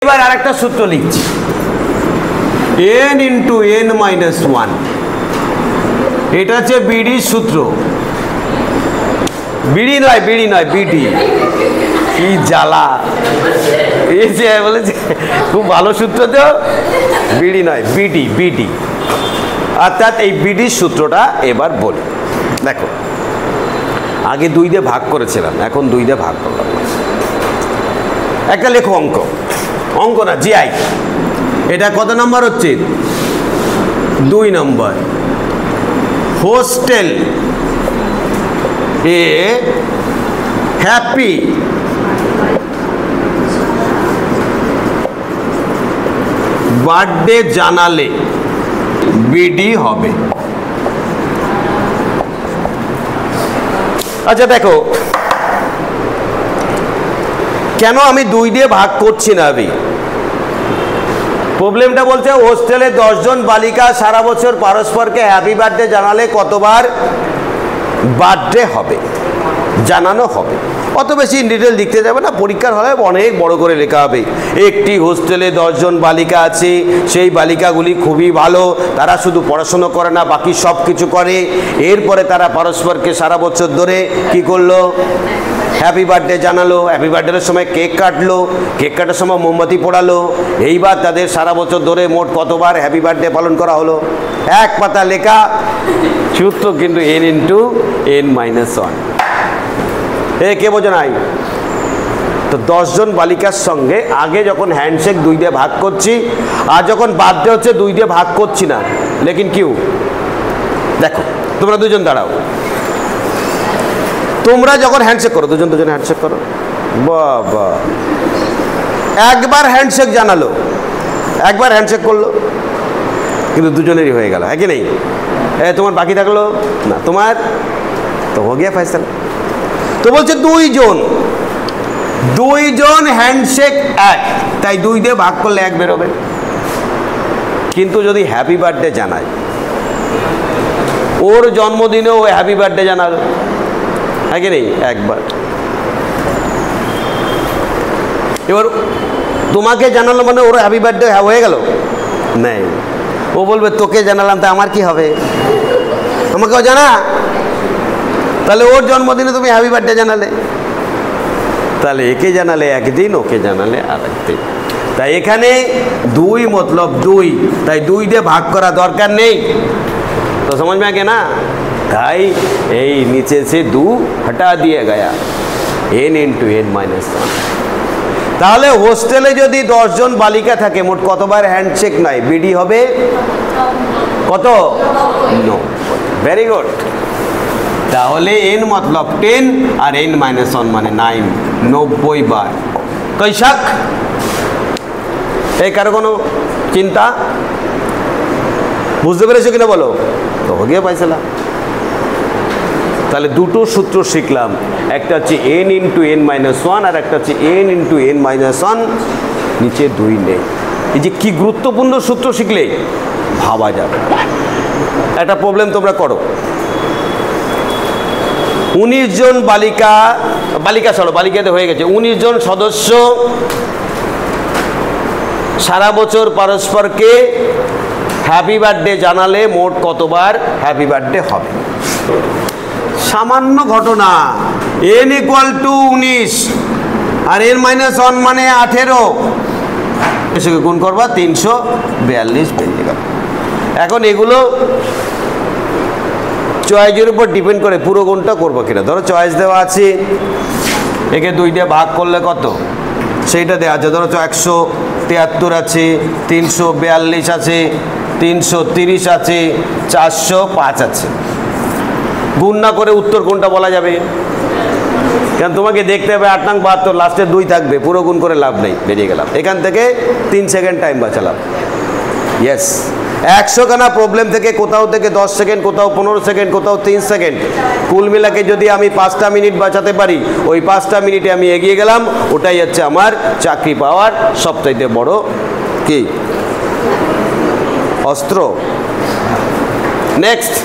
এবার আরেকটা সূত্র লিখছি, n into n minus one, এটা হচ্ছে বিডির সূত্র। বিডি নয় বিডি। কি জ্বালা, এই যে বলেছে খুব ভালো সূত্র তো, বিডি নয় বিডি। অর্থাৎ এই বিডির সূত্রটা এবার বলি। দেখো, আগে 2 দিয়ে ভাগ করেছিলাম, এখন 2 দিয়ে ভাগ করলাম। একটা লেখো অঙ্ক না জিআই। এটা কত নম্বর হচ্ছে? 2 নম্বর। হোস্টেল এ হ্যাপি বার্থডে জানালে বিডি হবে। আচ্ছা দেখো, কেন আমি 2 দিয়ে ভাগ করছি না? প্রবলেমটা বলছে হোস্টেলে 10 জন বালিকা সারা বছর পরস্পরকে হ্যাপি বার্থডে জানালে কতবার বার্থডে হবে, জানানো হবে। অত বেশি ডিটেল লিখতে যাবে না, পরীক্ষার হলে অনেক বড় করে লেখা হবে। একটি হোস্টেলে 10 জন বালিকা আছে, সেই বালিকাগুলি খুবই ভালো, তারা শুধু পড়াশুনো করে না, বাকি সব কিছু করে। এরপরে তারা পরস্পরকে সারা বছর ধরে কি করলো? হ্যাপি বার্থডে জানালো। হ্যাপি বার্থডের সময় কেক কাটলো, কেক কাটার সময় মোমবাতি পোড়ালো। এইবার তাদের সারা বছর ধরে মোট কতবার হ্যাপি বার্থডে পালন করা হলো? এক পাতা লেখা সূত্র কিন্তু n into n minus one. কে বোঝে নাই? তো 10 জন বালিকার সঙ্গে আগে যখন হ্যান্ডশেক 2 দিয়ে ভাগ করছি, আর যখন বার্থডে হচ্ছে 2 দিয়ে ভাগ করছি না। লেকিন কিউ দেখো, তোমরা 2 জন দাঁড়াও। তোমরা যখন হ্যান্ডশেক করো, 2 জন হ্যান্ডশেক করো, বাবা একবার হ্যান্ডশেক জানালো, একবার হ্যান্ডশেক করলো, কিন্তু 2 জনেরই হয়ে গেল, হ্যাঁ কি নেই? তোমার বাকি থাকলো না, তোমার তো হয়ে গিয়া ফয়সালা। তো বলছে 2 জন হ্যান্ডশেক 1, তাই 2 দিয়ে ভাগ করলে 1 বেরোবে। কিন্তু যদি হ্যাপি বার্থডে জানায়, ওর জন্মদিনেও হ্যাপি বার্থডে জানালো, হ্যাঁ কি নেই? একবার। এবার তোমাকে জানালো মানে ওর হ্যাপি বার্থডে হয়ে গেল? নেই, ও বলবে তোকে জানালাম তা আমার কি হবে? আমাকেও জানা। তাহলে ওর জন্মদিনে তুমি হ্যাপি বার্থডে জানালে, তাহলে একে জানালে একদিন, ওকে জানালে আরেকদিন। তাই এখানে 2 মতলব 2, তাই 2 দিয়ে ভাগ করা দরকার নেই। তো समझ में आ गया ना? তাই এই নিচে से 2 हटा दिया गया, n into n minus one. তাহলে হোস্টেলে যদি 10 জন বালিকা থাকে, মোট কতবার হ্যান্ডশেক নাই? বিডি হবে কত? 9। Very good. তাহলে n মতলব 10 আর n মাইনাস 1 মানে 9, 90 বার। কৈশাক এই কারো কোনো চিন্তা? বুঝতে পেরেছো কিনা বলো? তো হয়ে গিয়ে পাইছিলাম। তাহলে 2টো সূত্র শিখলাম, একটা হচ্ছে n ইন্টু n মাইনাস 1 আর একটা হচ্ছে n ইন্টু n মাইনাস 1, নিচে 2 নেই। এই যে কি গুরুত্বপূর্ণ সূত্র শিখলে ভাবা যাবে। একটা প্রবলেম তোমরা করো, 19 জন বালিকাতে হয়ে গেছে, 19 জন সদস্য সারা বছর পরস্পরকে হ্যাপি বার্থডে জানালে মোট কতবার হ্যাপি বার্থডে হবে? সামান্য ঘটনা, n ইকুয়াল টু 19 আর n মাইনাস 1 মানে 18, এসে গুণ করবা 342 বেরিয়ে গেল। এখন এগুলো চয়েসের উপর ডিপেন্ড করে পুরো গুণটা করবো কিনা। ধরো চয়েস দেওয়া আছে, একে 2 দিয়ে ভাগ করলে কত সেইটা দেওয়া আছে। ধরো 173 আছে, 342 আছে, 330 আছে, 405 আছে। গুণ না করে উত্তর কোনটা বলা যাবে? কারণ তোমাকে দেখতে হবে 8 নং 72, লাস্টে 2 থাকবে, পুরো গুণ করে লাভ নেই, বেরিয়ে গেলাম। এখান থেকে 3 সেকেন্ড টাইম বাঁচালাম। ইয়েস, 100 খানা প্রবলেম থেকে কোথাও থেকে 10 সেকেন্ড, কোথাও 15 সেকেন্ড, কোথাও 3 সেকেন্ড, কুল মিলাকে যদি আমি 5টা মিনিট বাঁচাতে পারি, ওই 5টা মিনিটে আমি এগিয়ে গেলাম। ওটাই হচ্ছে আমার চাকরি পাওয়ার সবচাইতে বড় কি অস্ত্র। নেক্সট।